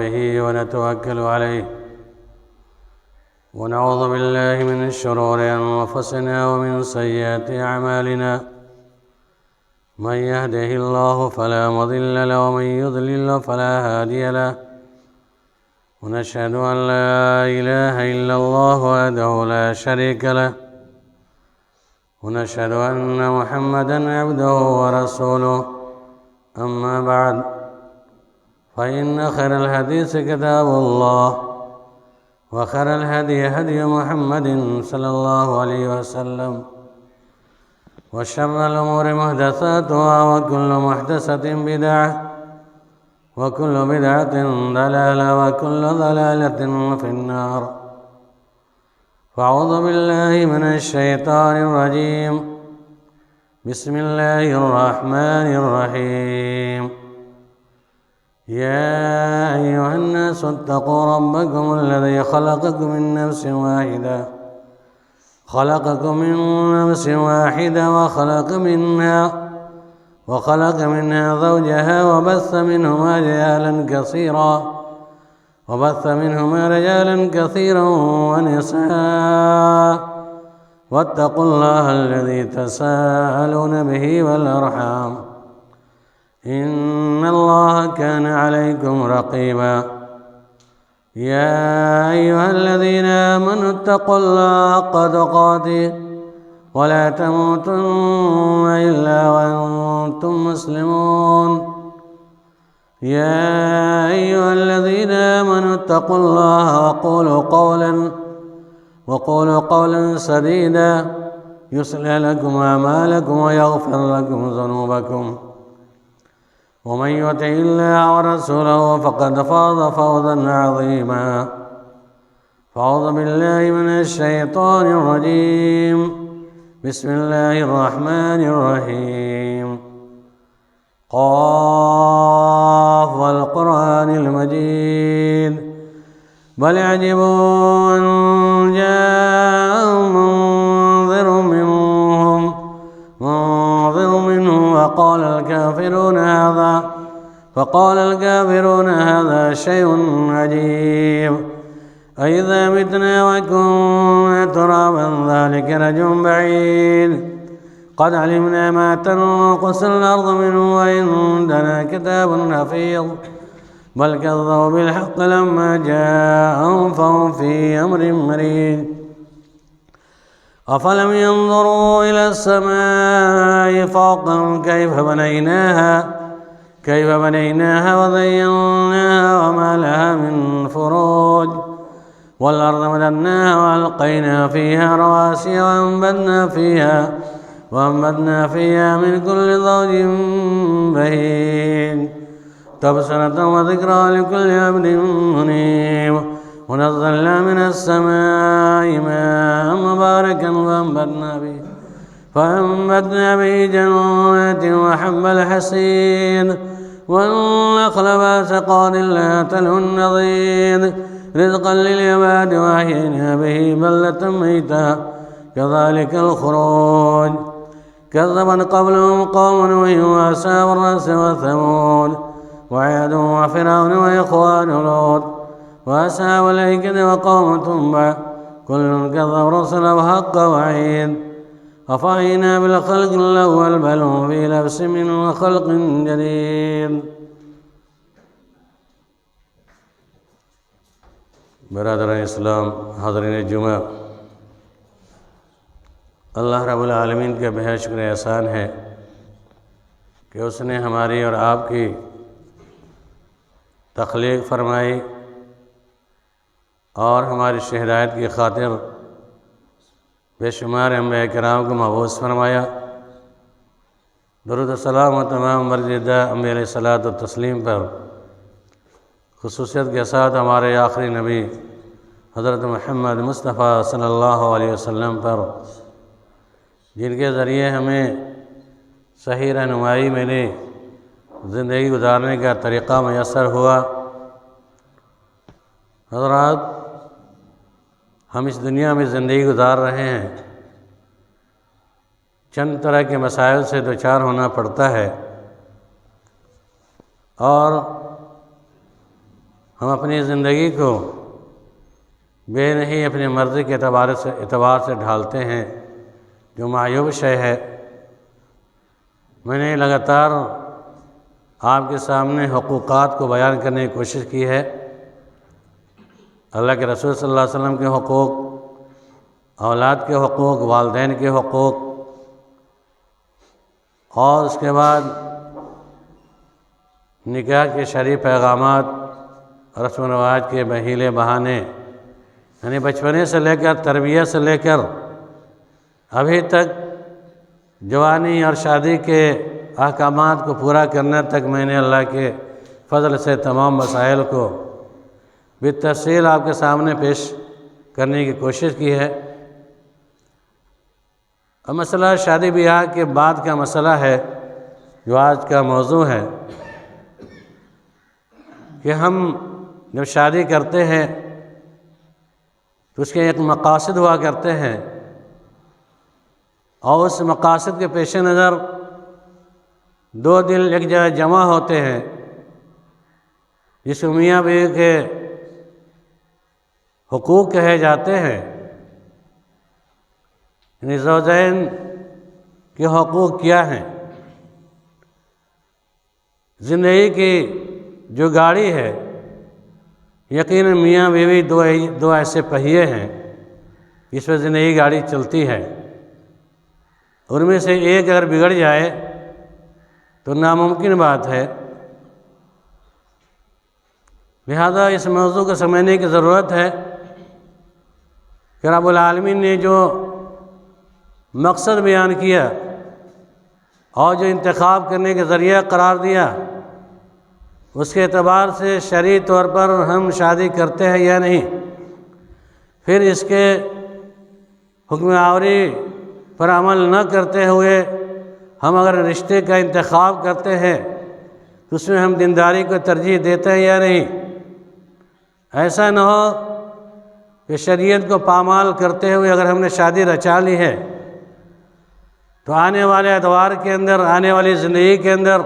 به ونتوكل عليه ونعوذ بالله من شرور أنفسنا ومن سيئات أعمالنا من يهده الله فلا مضل له ومن يضلل فلا هادي له ونشهد أن لا إله إلا الله وحده لا شريك له ونشهد أن محمدًا عبده ورسوله أما بعد فإن خير الحديث كتاب الله وخير الهدي هدي محمد صلى الله عليه وسلم وشر الأمور محدثاتها وكل محدثة بدعة وكل بدعة ضلالة وكل ضلالة في النار فأعوذ بالله من الشيطان الرجيم بسم الله الرحمن الرحيم يا أيها الناس اتقوا ربكم الذي خلقكم من نفس واحدة وخلق منها زوجها وبث منهما رجالا كثيرا ونساء واتقوا الله الذي تساءلون به والأرحام إن الله كان عليكم رقيبا يا أيها الذين آمنوا اتقوا الله حق تقاته ولا تموتن إلا وأنتم مسلمون يا أيها الذين آمنوا اتقوا الله وقولوا قولا سديدا يصلح لكم أعمالكم ويغفر لكم ذنوبكم ومن يطع الله ورسوله فقد فاز فوزا عظيما فأعوذ بالله من الشيطان الرجيم بسم الله الرحمن الرحيم قاف والقرآن المجيد بل عجبوا أن جاءهم منذر منهم فقال الكافرون هذا شيء عجيب أإذا متنا وكنا ترابا ذلك رجع بعيد قد علمنا ما تنقص الأرض منه وعندنا كتاب حفيظ بل كذبوا بالحق لما جاءهم فهم في أمر مريج أفلم ينظروا إلى السماء فوقهم كيف بنيناها وزيناها وما لها من فروج والأرض مددناها وألقينا فيها رواسي وأنبتنا فيها من كل زوج بهيج تبصرة وذكرى لكل عبد منيب ونزلنا من السماء ماء مباركا فأنبتنا به جنات وحب الحصيد والنخل باسقات لا تلهن النضيد رزقا للعباد وأحيينا به بلدة ميتا كذلك الخروج كذبت قبلهم قوم نوح وأصحاب الرس وثمود وعاد وفرعون وإخوان لوط وأصحاب الأيكة وقوم تبع كل كذب رسل وحق وعيد أفعينا بالخلق الأول بل هم في لبس من خلق جديد برادران اسلام حاضرین جمعہ اللہ رب العالمین کا بہت شکر احسان ہے کہ اس نے ہماری اور آپ کی تخلیق فرمائی اور ہماری ہدایت کی خاطر بے شمار انبیاء کرام کو مبعوث فرمایا درود و سلام و تمام مرجدہ انبیاء علیہ الصلوۃ والتسلیم پر خصوصیت کے ساتھ ہمارے آخری نبی حضرت محمد مصطفیٰ صلی اللہ علیہ وسلم پر جن کے ذریعے ہمیں صحیح رہنمائی ملی زندگی گزارنے کا طریقہ میسر ہوا حضرات ہم اس دنیا میں زندگی گزار رہے ہیں چند طرح کے مسائل سے دوچار ہونا پڑتا ہے اور ہم اپنی زندگی کو بے نہیں اپنی مرضی کے اعتبار سے ڈھالتے ہیں، جو معیوب شے ہے۔ میں نے لگاتار آپ کے سامنے حقوقات کو بیان کرنے کی کوشش کی ہے۔ اللہ کے رسول صلی اللہ علیہ وسلم کے حقوق، اولاد کے حقوق، والدین کے حقوق، اور اس کے بعد نکاح کے شرعی پیغامات، رسم و رواج کے بہیلے بہانے، یعنی بچپنے سے لے کر تربیت سے لے کر ابھی تک جوانی اور شادی کے احکامات کو پورا کرنے تک میں نے اللہ کے فضل سے تمام مسائل کو بالتفصیل آپ کے سامنے پیش کرنے کی کوشش کی ہے۔ اب مسئلہ شادی بیاہ کے بعد کا مسئلہ ہے جو آج کا موضوع ہے، کہ ہم جب شادی کرتے ہیں تو اس کے ایک مقاصد ہوا کرتے ہیں، اور اس مقاصد کے پیش نظر دو دل ایک جگہ جمع ہوتے ہیں، جس کو میاں بیوی کے حقوق کہے جاتے ہیں۔ یعنی زوجین کے حقوق کیا ہیں؟ زندگی کی جو گاڑی ہے، یقیناً میاں بیوی دو ایسے پہیے ہیں جس پہ زندگی گاڑی چلتی ہے۔ ان میں سے ایک اگر بگڑ جائے تو ناممکن بات ہے۔ لہذا اس موضوع کو سمجھنے کی ضرورت ہے کہ رب العالمین نے جو مقصد بیان کیا اور جو انتخاب کرنے کے ذریعہ قرار دیا، اس کے اعتبار سے شرعی طور پر ہم شادی کرتے ہیں یا نہیں، پھر اس کے حکم آوری پر عمل نہ کرتے ہوئے ہم اگر رشتے کا انتخاب کرتے ہیں تو اس میں ہم دینداری کو ترجیح دیتے ہیں یا نہیں۔ ایسا نہ ہو کہ شریعت کو پامال کرتے ہوئے اگر ہم نے شادی رچا لی ہے تو آنے والے ادوار کے اندر، آنے والی زندگی کے اندر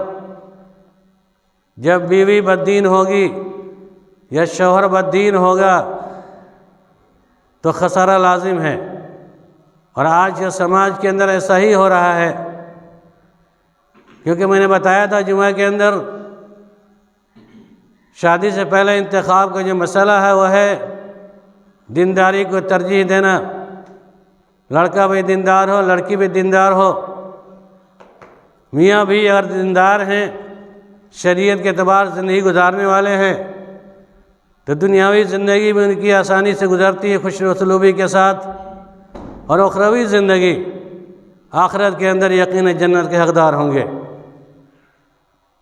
جب بیوی بددین ہوگی یا شوہر بددین ہوگا تو خسارہ لازم ہے۔ اور آج کے سماج کے اندر ایسا ہی ہو رہا ہے، کیونکہ میں نے بتایا تھا جمعہ کے اندر، شادی سے پہلے انتخاب کا جو مسئلہ ہے وہ ہے دینداری کو ترجیح دینا۔ لڑکا بھی دیندار ہو، لڑکی بھی دیندار ہو، میاں بھی اگر دیندار ہیں، شریعت کے اعتبار سے زندگی گزارنے والے ہیں، تو دنیاوی زندگی میں ان کی آسانی سے گزرتی ہے خوش اسلوبی کے ساتھ، اور اخروی زندگی آخرت کے اندر یقیناً جنت کے حقدار ہوں گے۔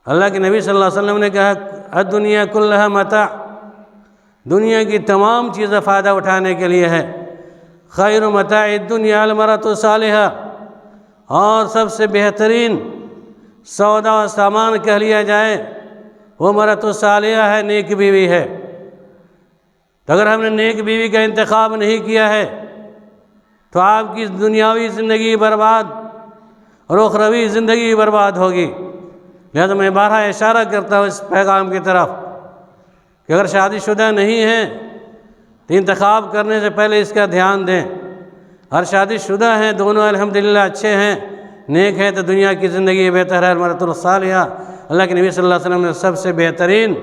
اللہ کے نبی صلی اللہ علیہ وسلم نے کہا الدنیا کلھا متاع، دنیا کی تمام چیزیں فائدہ اٹھانے کے لیے ہے۔ خیر متاع الدنیا المرأۃ الصالحہ، اور سب سے بہترین سودا و سامان کہہ لیا جائے وہ مرأۃ الصالحہ ہے، نیک بیوی ہے۔ تو اگر ہم نے نیک بیوی کا انتخاب نہیں کیا ہے تو آپ کی دنیاوی زندگی برباد اور اخروی زندگی برباد ہوگی۔ لہذا میں بارہا اشارہ کرتا ہوں اس پیغام کی طرف کہ اگر شادی شدہ نہیں ہیں تو انتخاب کرنے سے پہلے اس کا دھیان دیں۔ اور شادی شدہ ہیں، دونوں الحمدللہ اچھے ہیں، نیک ہیں، تو دنیا کی زندگی بہتر ہے۔ المرأۃ الصالحہ، اللہ کے نبی صلی اللہ علیہ وسلم نے سب سے بہترین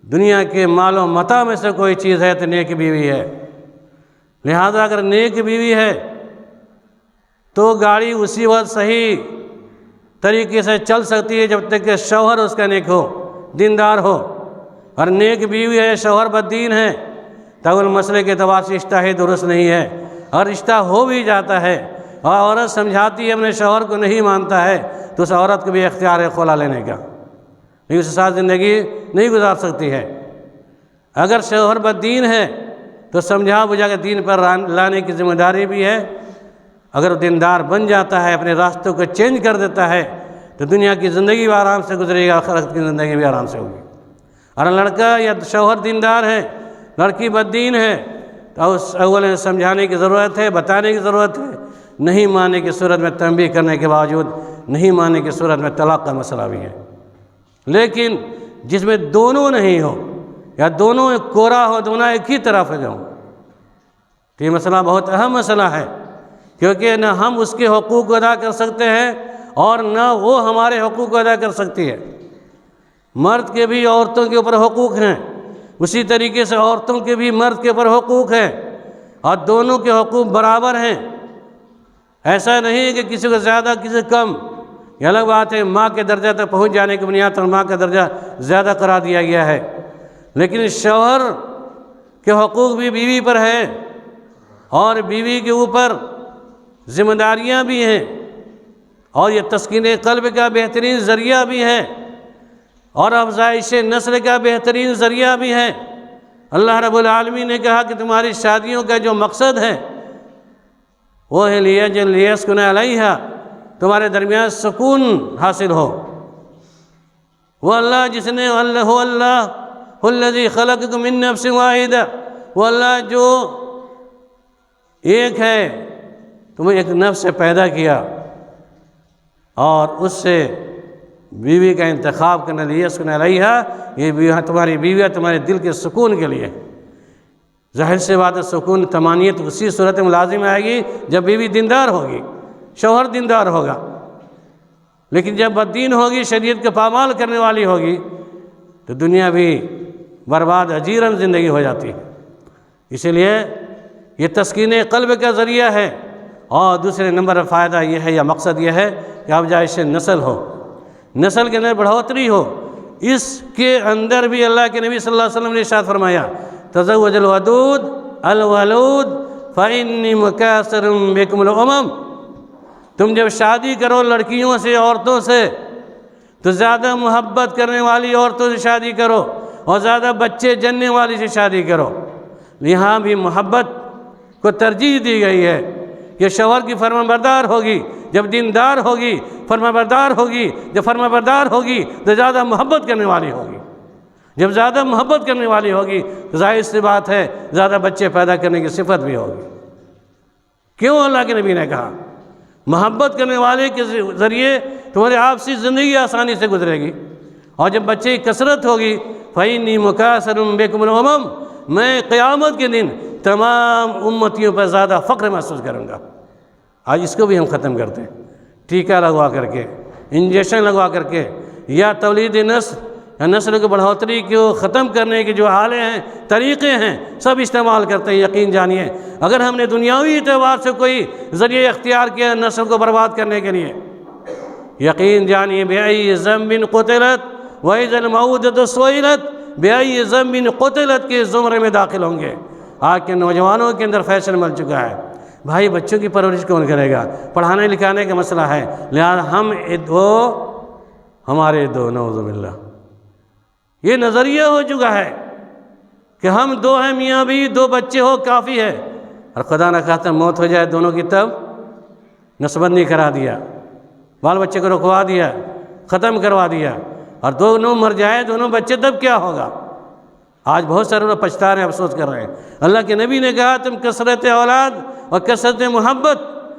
دنیا کے مال و متاع میں سے کوئی چیز ہے تو نیک بیوی ہے۔ لہذا اگر نیک بیوی ہے تو گاڑی اسی وقت صحیح طریقے سے چل سکتی ہے جب تک کہ شوہر اس کا نیک ہو، دیندار ہو۔ اور نیک بیوی ہے، شوہر بددین ہے، تو مسئلے کے اعتبار سے رشتہ ہی درست نہیں ہے۔ اور رشتہ ہو بھی جاتا ہے اور عورت سمجھاتی ہے اپنے شوہر کو نہیں مانتا ہے تو اس عورت کو بھی اختیار ہے خلا لینے کا، لیکن اس کے ساتھ زندگی نہیں گزار سکتی ہے۔ اگر شوہر بددین ہے تو سمجھا بجھا کے دین پر لانے کی ذمہ داری بھی ہے۔ اگر دیندار بن جاتا ہے، اپنے راستوں کو چینج کر دیتا ہے، تو دنیا کی زندگی بھی آرام سے گزرے گا، آخرت کی زندگی بھی آرام سے ہوگی۔ اور لڑکا یا شوہر دیندار ہے، لڑکی بددین ہے، تو اس اول سمجھانے کی ضرورت ہے، بتانے کی ضرورت ہے۔ نہیں ماننے کی صورت میں تنبیہ کرنے کے باوجود نہیں ماننے کی صورت میں طلاق کا مسئلہ بھی ہے۔ لیکن جس میں دونوں نہیں ہو، یا دونوں کورا ہو، دونوں ایک ہی طرف ہو جاؤں، تو یہ مسئلہ بہت اہم مسئلہ ہے، کیونکہ نہ ہم اس کے حقوق کو ادا کر سکتے ہیں اور نہ وہ ہمارے حقوق کو ادا کر سکتی ہے۔ مرد کے بھی عورتوں کے اوپر حقوق ہیں، اسی طریقے سے عورتوں کے بھی مرد کے اوپر حقوق ہیں، اور دونوں کے حقوق برابر ہیں۔ ایسا نہیں کہ کسی کو زیادہ کسی کو کم، یہ الگ بات ہے، ماں کے درجہ تک پہنچ جانے کی بنیاد پر ماں کا درجہ زیادہ قرار دیا گیا ہے، لیکن شوہر کے حقوق بھی بیوی پر ہے، اور بیوی کے اوپر ذمہ داریاں بھی ہیں، اور یہ تسکین قلب کا بہترین ذریعہ بھی ہے، اور افزائش نسل کا بہترین ذریعہ بھی ہے۔ اللہ رب العالمین نے کہا کہ تمہاری شادیوں کا جو مقصد ہے وہ ہے لیسکن علیہا، تمہارے درمیان سکون حاصل ہو۔ وہ اللہ جس نے اللہ الذی خلقکم من نفس واحدہ، وہ اللہ جو ایک ہے، تمہیں ایک نفس سے پیدا کیا اور اس سے بیوی کا انتخاب کرنے لیسکن علیہا، یہ تمہاری بیوی تمہارے دل کے سکون کے لیے۔ ظاہر سے بات ہے، سکون طمانینت اسی صورت میں لازم آئے گی جب بیوی دیندار ہوگی، شوہر دیندار ہوگا، لیکن جب بددین ہوگی، شریعت کے پامال کرنے والی ہوگی، تو دنیا بھی برباد اجیرن زندگی ہو جاتی ہے۔ اسی لیے یہ تسکین قلب کا ذریعہ ہے، اور دوسرے نمبر پر فائدہ یہ ہے یا مقصد یہ ہے کہ افزائش نسل ہو، نسل کے اندر بڑھوتری ہو۔ اس کے اندر بھی اللہ کے نبی صلی اللہ علیہ وسلم نے ارشاد فرمایا، تزوج الودود الولود فإنی مکاثر بکم الامم، تم جب شادی کرو لڑکیوں سے، عورتوں سے، تو زیادہ محبت کرنے والی عورتوں سے شادی کرو، اور زیادہ بچے جننے والی سے شادی کرو۔ یہاں بھی محبت کو ترجیح دی گئی ہے کہ شوہر کی فرمانبردار ہوگی جب دیندار ہوگی، فرمانبردار ہوگی جب فرمانبردار ہوگی تو زیادہ محبت کرنے والی ہوگی، جب زیادہ محبت کرنے والی ہوگی تو ظاہر سی بات ہے زیادہ بچے پیدا کرنے کی صفت بھی ہوگی۔ کیوں اللہ کے نبی نے کہا محبت کرنے والے کے ذریعے تمہاری آپسی زندگی آسانی سے گزرے گی، اور جب بچے کی کثرت ہوگی فإنی مکاثر بکم الامم، میں قیامت کے دن تمام امتیوں پر زیادہ فخر محسوس کروں گا۔ آج اس کو بھی ہم ختم کرتے ہیں، ٹیکہ لگوا کر کے، انجیکشن لگوا کر کے، یا تولید نسل یا نسل کی بڑھوتری کو ختم کرنے کے جو آلے ہیں، طریقے ہیں، سب استعمال کرتے ہیں۔ یقین جانیے اگر ہم نے دنیاوی اعتبار سے کوئی ذریعہ اختیار کیا نسل کو برباد کرنے کے لیے، یقین جانیے بِأَيِّ ذَنبٍ قُتِلَتْ وَإِذَا الْمَوْءُودَةُ سُئِلَتْ بِأَيِّ ذَنبٍ قُتِلَتْ کے زمرے میں داخل ہوں گے۔ آج کے نوجوانوں کے اندر فیشن مل چکا ہے، بھائی بچوں کی پرورش کون کرے گا، پڑھانے لکھانے کا مسئلہ ہے، لہذا ہم دو ہمارے دو، نعوذ باللہ۔ یہ نظریہ ہو چکا ہے کہ ہم دو ہیں، میاں بھی دو بچے ہو کافی ہے، اور خدا نہ خواستہ موت ہو جائے دونوں کی تب نسبندی کرا دیا، بال بچے کو رکوا دیا، ختم کروا دیا، اور دونوں مر جائے دونوں بچے، تب کیا ہوگا؟ آج بہت سارے لوگ پچھتا رہے ہیں، افسوس کر رہے ہیں۔ اللہ کے نبی نے کہا تم کثرت اولاد اور کثرت محبت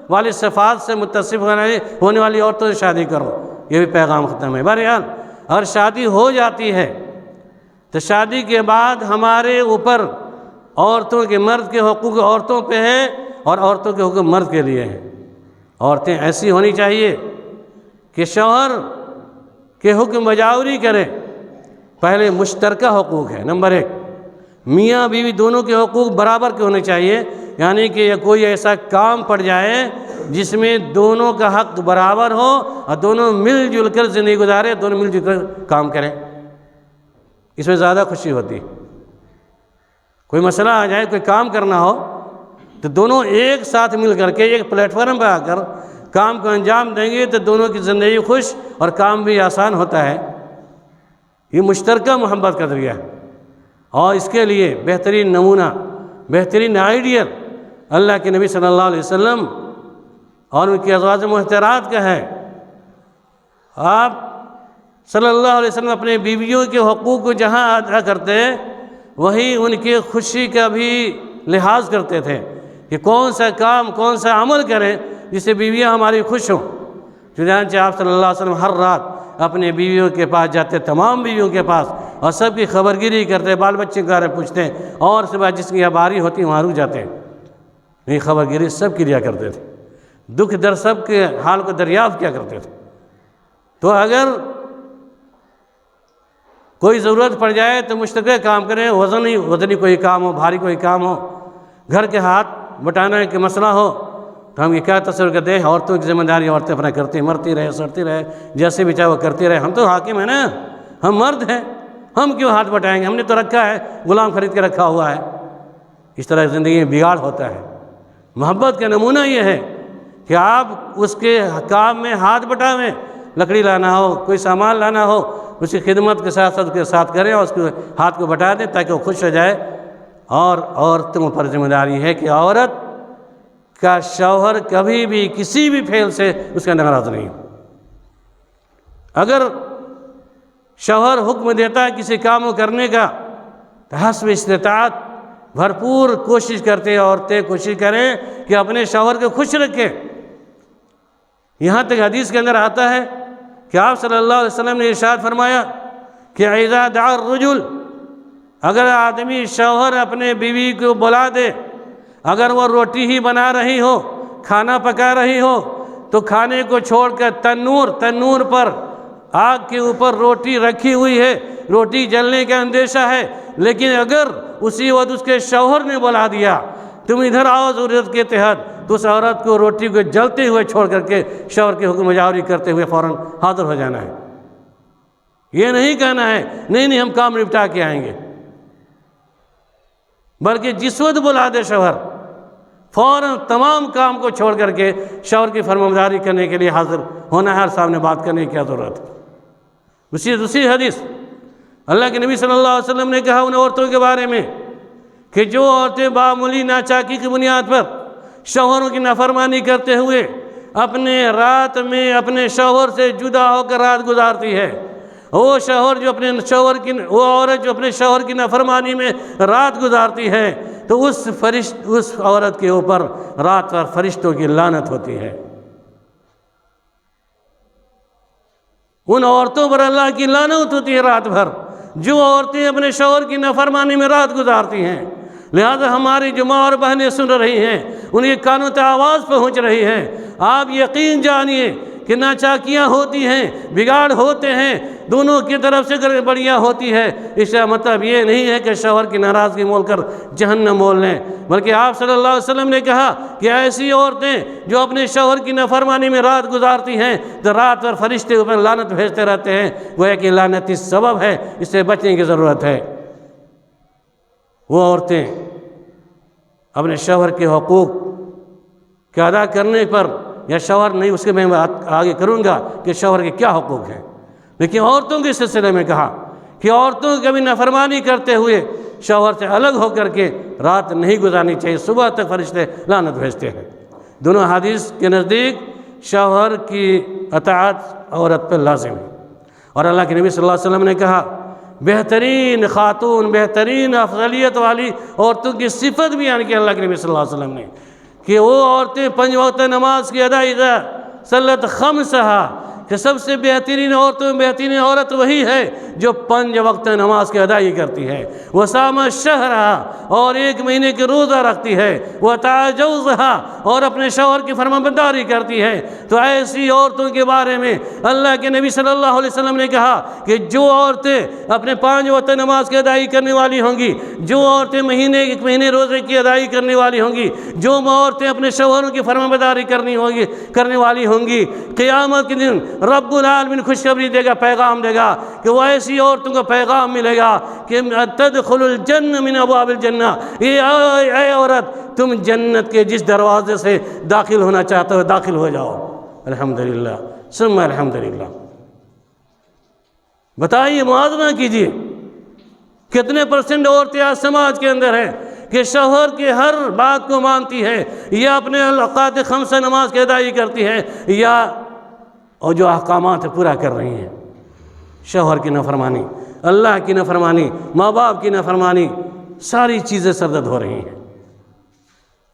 والی صفات سے متصف ہونے والی عورتوں سے شادی کرو، یہ بھی پیغام ختم ہے۔ بہرحال اگر شادی ہو جاتی ہے تو شادی کے بعد ہمارے اوپر عورتوں کے، مرد کے حقوق عورتوں پہ ہیں اور عورتوں کے حقوق مرد کے لیے ہیں۔ عورتیں ایسی ہونی چاہیے کہ شوہر کے حکم بجاوری کرے۔ پہلے مشترکہ حقوق ہے، نمبر ایک، میاں بیوی دونوں کے حقوق برابر کے ہونے چاہیے، یعنی کہ کوئی ایسا کام پڑ جائے جس میں دونوں کا حق برابر ہو اور دونوں مل جل کر زندگی گزارے، دونوں مل جل کر کام کریں، اس میں زیادہ خوشی ہوتی۔ کوئی مسئلہ آ جائے، کوئی کام کرنا ہو تو دونوں ایک ساتھ مل کر کے ایک پلیٹ فارم پہ آ کر کام کو انجام دیں گے تو دونوں کی زندگی خوش اور کام بھی آسان ہوتا ہے۔ یہ مشترکہ محبت کا ذریعہ ہے، اور اس کے لیے بہترین نمونہ، بہترین آئیڈیل اللہ کے نبی صلی اللہ علیہ وسلم اور ان کی ازواج محترات کا ہے۔ آپ صلی اللہ علیہ وسلم اپنے بیویوں کے حقوق کو جہاں ادا کرتے وہیں ان کی خوشی کا بھی لحاظ کرتے تھے کہ کون سا کام، کون سا عمل کریں جس سے بیویاں ہماری خوش ہوں۔ چنانچہ آپ صلی اللہ علیہ وسلم ہر رات اپنے بیویوں کے پاس جاتے، تمام بیویوں کے پاس، اور سب کی خبرگیری کرتے، بال بچے کے بارے میں پوچھتے، اور صبح جس کی باری ہوتی وہاں رک جاتے، یہ خبرگیری سب کی لیا کرتے تھے، دکھ در سب کے حال کو دریافت کیا کرتے تھے۔ تو اگر کوئی ضرورت پڑ جائے تو مشترکہ کام کریں، وزنی کوئی کام ہو، بھاری کوئی کام ہو، گھر کے ہاتھ بٹانا کے مسئلہ ہو، تو ہم یہ کیا تصور کرتے ہیں، عورتوں کی ذمہ داری عورتیں اپنا کرتی مرتی رہے سڑتی رہے، جیسے بھی چاہے وہ کرتی رہے، ہم تو حاکم ہیں نا، ہم مرد ہیں، ہم کیوں ہاتھ بٹائیں گے، ہم نے تو رکھا ہے، غلام خرید کے رکھا ہوا ہے۔ اس طرح زندگی میں بگاڑ ہوتا ہے۔ محبت کا نمونہ یہ ہے کہ آپ اس کے کام میں ہاتھ بٹاویں، لکڑی لانا ہو، کوئی سامان لانا ہو، اس کی خدمت کے ساتھ اس کے ساتھ کریں اور اس کے ہاتھ کو بٹا دیں تاکہ وہ خوش ہو جائے۔ اور عورتوں پر ذمہ داری ہے کہ عورت کا شوہر کبھی بھی کسی بھی فعل سے اس کا ناراض نہیں ہو۔ اگر شوہر حکم دیتا ہے کسی کام کو کرنے کا تو حسب استطاعت بھرپور کوشش کرتے، عورتیں کوشش کریں کہ اپنے شوہر کو خوش رکھیں۔ یہاں تک حدیث کے اندر آتا ہے کہ آپ صلی اللہ علیہ وسلم نے ارشاد فرمایا کہ اذا دعا الرجل، اگر آدمی شوہر اپنے بیوی کو بلا دے، اگر وہ روٹی ہی بنا رہی ہو، کھانا پکا رہی ہو، تو کھانے کو چھوڑ کر تنور پر آگ کے اوپر روٹی رکھی ہوئی ہے، روٹی جلنے کا اندیشہ ہے، لیکن اگر اسی وقت اس کے شوہر نے بلا دیا تم ادھر آؤ ضرورت کے تحت، تو اس عورت کو روٹی کو جلتے ہوئے چھوڑ کر کے شوہر کی حکم جاوری کرتے ہوئے فوراً حاضر ہو جانا ہے۔ یہ نہیں کہنا ہے نہیں ہم کام نپٹا کے آئیں گے، بلکہ جس وقت بلا دے شوہر فوراً تمام کام کو چھوڑ کر کے شوہر کی فرمانبرداری کرنے کے لیے حاضر ہونا ہے اور سامنے بات کرنے کی کیا ضرورت ہے۔ دوسری حدیث اللہ کے نبی صلی اللہ علیہ وسلم نے کہا ان عورتوں کے بارے میں کہ جو عورتیں معمولی ناچاکی کی بنیاد پر شوہروں کی نافرمانی کرتے ہوئے اپنے رات میں اپنے شوہر سے جدا ہو کر رات گزارتی ہے، وہ عورت جو اپنے شوہر کی نافرمانی میں رات گزارتی ہے، تو اس عورت کے اوپر رات بھر فرشتوں کی لعنت ہوتی ہے۔ ان عورتوں پر اللہ کی لعنت ہوتی ہے رات بھر جو عورتیں اپنے شوہر کی نافرمانی میں رات گزارتی ہیں۔ لہذا ہماری جو ماں اور بہنیں سن رہی ہیں، ان کے کانوں تک آواز پہنچ رہی ہے، آپ یقین جانیے کہ ناچاکیاں ہوتی ہیں، بگاڑ ہوتے ہیں، دونوں کی طرف سے گڑبڑیاں ہوتی ہے۔ اس کا مطلب یہ نہیں ہے کہ شوہر کی ناراضگی مول کر جہنم مول لیں، بلکہ آپ صلی اللہ علیہ وسلم نے کہا کہ ایسی عورتیں جو اپنے شوہر کی نافرمانی میں رات گزارتی ہیں تو رات بھر فرشتے اوپر لعنت بھیجتے رہتے ہیں، گویا کہ لعنتی سبب ہے، اس سے بچنے کی ضرورت ہے۔ وہ عورتیں اپنے شوہر کے حقوق کے ادا کرنے پر، یا شوہر نہیں اس کے میں آگے کروں گا کہ شوہر کے کیا حقوق ہیں، لیکن عورتوں کے سلسلے میں کہا کہ عورتوں کو کبھی نافرمانی کرتے ہوئے شوہر سے الگ ہو کر کے رات نہیں گزارنی چاہیے، صبح تک فرشتے لعنت بھیجتے ہیں۔ دونوں حدیث کے نزدیک شوہر کی اطاعت عورت پر لازم ہے، اور اللہ کے نبی صلی اللہ علیہ وسلم نے کہا بہترین خاتون، بہترین افضلیت والی عورتوں کی صفت بھی کی اللہ کے نبی صلی اللہ علیہ وسلم نے کہ وہ عورتیں 5 وقت نماز کی ادائیگی صلت خمسہا، کہ سب سے بہترین عورتوں میں بہترین عورت وہی ہے جو 5 وقت نماز کی ادائیگی کرتی ہے، وہ سامہ شہرہ اور 1 مہینے کے روزہ رکھتی ہے، وہ تعجوزہا اور اپنے شوہر کی فرمانبرداری کرتی ہے۔ تو ایسی عورتوں کے بارے میں اللہ کے نبی صلی اللہ علیہ وسلم نے کہا کہ جو عورتیں اپنے 5 وقت نماز کی ادائیگی کرنے والی ہوں گی، جو عورتیں 1 مہینے روزے کی ادائیگی کرنے والی ہوں گی، جو عورتیں اپنے شوہروں کی فرمانبرداری کرنے والی ہوں گی، قیامت کے دن رب العالمین خوشخبری دے گا، پیغام دے گا کہ وہ ایسی عورتوں کو پیغام ملے گا کہ تدخل الجنہ من ابواب الجنہ، اے عورت تم جنت کے جس دروازے سے داخل ہونا چاہتے ہو داخل ہو جاؤ۔ الحمدللہ ثم الحمدللہ۔ بتائیے، موازنہ کیجئے کتنے % عورتیں آج سماج کے اندر ہیں کہ شوہر کی ہر بات کو مانتی ہے، یا اپنے اوقات 5 نماز کی ادائیگی کرتی ہے، یا اور جو احکامات پورا کر رہی ہیں۔ شوہر کی نافرمانی، اللہ کی نافرمانی، ماں باپ کی نافرمانی، ساری چیزیں سرزد ہو رہی ہیں۔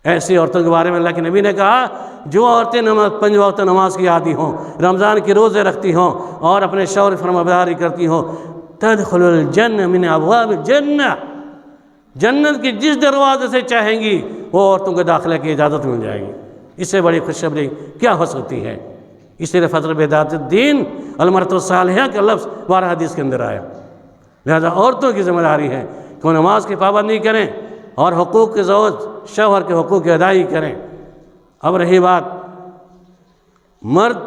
ایسی عورتوں کے بارے میں اللہ کے نبی نے کہا جو عورتیں 5 وقت نماز کی عادی ہوں، رمضان کے روزے رکھتی ہوں اور اپنے شوہر کی فرمانبرداری کرتی ہوں، تدخل الجنہ من ابواب الجنہ، جنت کی جس دروازے سے چاہیں گی وہ عورتوں کو داخلے کی اجازت مل جائے گی۔ اس سے بڑی خوشخبری کیا ہو سکتی ہے؟ اسی لیے فضل بیدات الدین المرأۃ الصالحہ کا لفظ بارہ حدیث کے اندر آیا۔ لہذا عورتوں کی ذمہ داری ہے کہ وہ نماز کی پابندی کریں اور حقوق کے زوج شوہر کے حقوق کی ادائیگی کریں۔ اب رہی بات مرد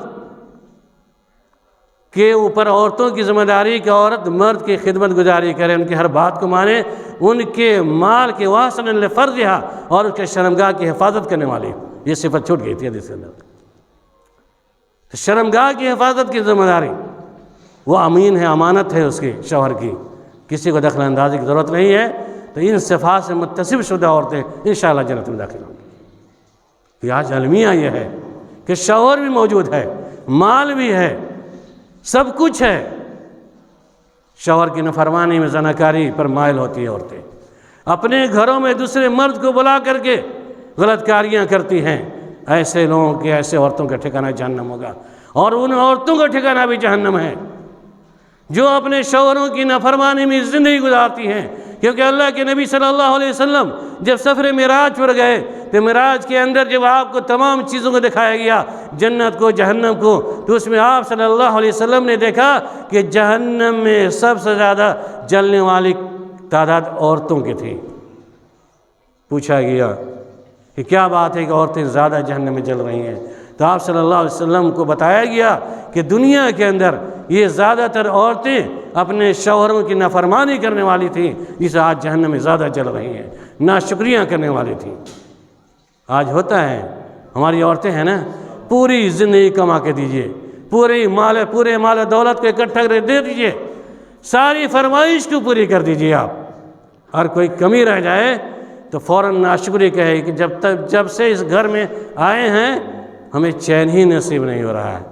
کے اوپر عورتوں کی ذمہ داری کہ عورت مرد کی خدمت گزاری کرے، ان کی ہر بات کو مانے، ان کے مال کے واسن لفرجہا اور اس کے شرمگاہ کی حفاظت کرنے والی۔ یہ صفت چھوٹ گئی تھی حدیث کے اندر۔ شرمگاہ کی حفاظت کی ذمہ داری، وہ امین ہے، امانت ہے اس کی شوہر کی، کسی کو دخل اندازی کی ضرورت نہیں ہے۔ تو ان صفات سے متصف شدہ عورتیں انشاءاللہ جنت میں داخل ہوں گی۔ یہ آج المیہ یہ ہے کہ شوہر بھی موجود ہے، مال بھی ہے، سب کچھ ہے، شوہر کی نافرمانی میں زناکاری پر مائل ہوتی ہیں عورتیں، اپنے گھروں میں دوسرے مرد کو بلا کر کے غلط کاریاں کرتی ہیں۔ ایسے لوگوں کے، ایسے عورتوں کا ٹھکانہ جہنم ہوگا، اور ان عورتوں کا ٹھکانہ بھی جہنم ہے جو اپنے شوہروں کی نافرمانی میں زندگی گزارتی ہیں۔ کیونکہ اللہ کے نبی صلی اللہ علیہ وسلم جب سفر معراج پر گئے تو معراج کے اندر جب آپ کو تمام چیزوں کو دکھایا گیا، جنت کو، جہنم کو، تو اس میں آپ صلی اللہ علیہ وسلم نے دیکھا کہ جہنم میں سب سے زیادہ جلنے والی تعداد عورتوں کی تھی۔ پوچھا گیا کہ کیا بات ہے کہ عورتیں زیادہ جہنم میں جل رہی ہیں؟ تو آپ صلی اللہ علیہ وسلم کو بتایا گیا کہ دنیا کے اندر یہ زیادہ تر عورتیں اپنے شوہروں کی نافرمانی کرنے والی تھیں، جسے آج جہنم میں زیادہ جل رہی ہیں، ناشکریاں کرنے والی تھیں۔ آج ہوتا ہے، ہماری عورتیں ہیں نا، پوری زندگی کما کے دیجئے، پورے مال و دولت کو اکٹھا کر دے دیجئے، ساری فرمائش کو پوری کر دیجئے آپ، اور کوئی کمی رہ جائے تو فوراً ناشکری کہے کہ جب سے اس گھر میں آئے ہیں ہمیں چین ہی نصیب نہیں ہو رہا ہے۔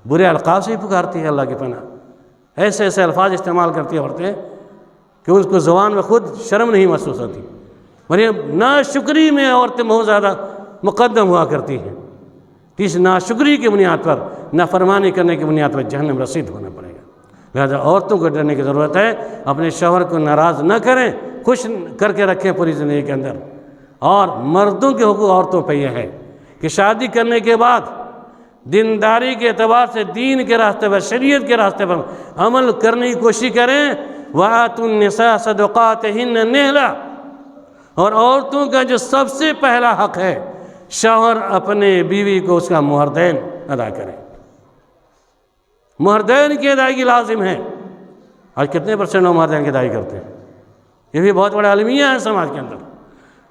برے القاب سے ہی پکارتی ہے اللہ کی پناہ، ایسے ایسے الفاظ استعمال کرتی ہیں عورتیں کہ اس کو زبان میں خود شرم نہیں محسوس ہوتی۔ مریم ناشکری میں عورتیں بہت زیادہ مقدم ہوا کرتی ہیں، اس ناشکری کی بنیاد پر، نافرمانی کرنے کی بنیاد پر جہنم رسید ہونا پڑے گا۔ لہذا عورتوں کو ڈرنے کی ضرورت ہے، اپنے شوہر کو ناراض نہ کریں، خوش کر کے رکھیں پوری زندگی کے اندر۔ اور مردوں کے حقوق عورتوں پہ یہ ہے کہ شادی کرنے کے بعد دینداری کے اعتبار سے دین کے راستے پر، شریعت کے راستے پر عمل کرنے کی کوشش کریں۔ وَآتُوا النِّسَاءَ صَدُقَاتِهِنَّ نِحْلَةً، اور عورتوں کا جو سب سے پہلا حق ہے، شوہر اپنے بیوی کو اس کا مہر دین ادا کریں۔ مہر دین کی ادائیگی لازم ہے۔ آج کتنے پرسنٹ لوگ مہر دین کی ادائیگی کرتے ہیں؟ یہ بھی بہت بڑا المیہ ہے سماج کے اندر،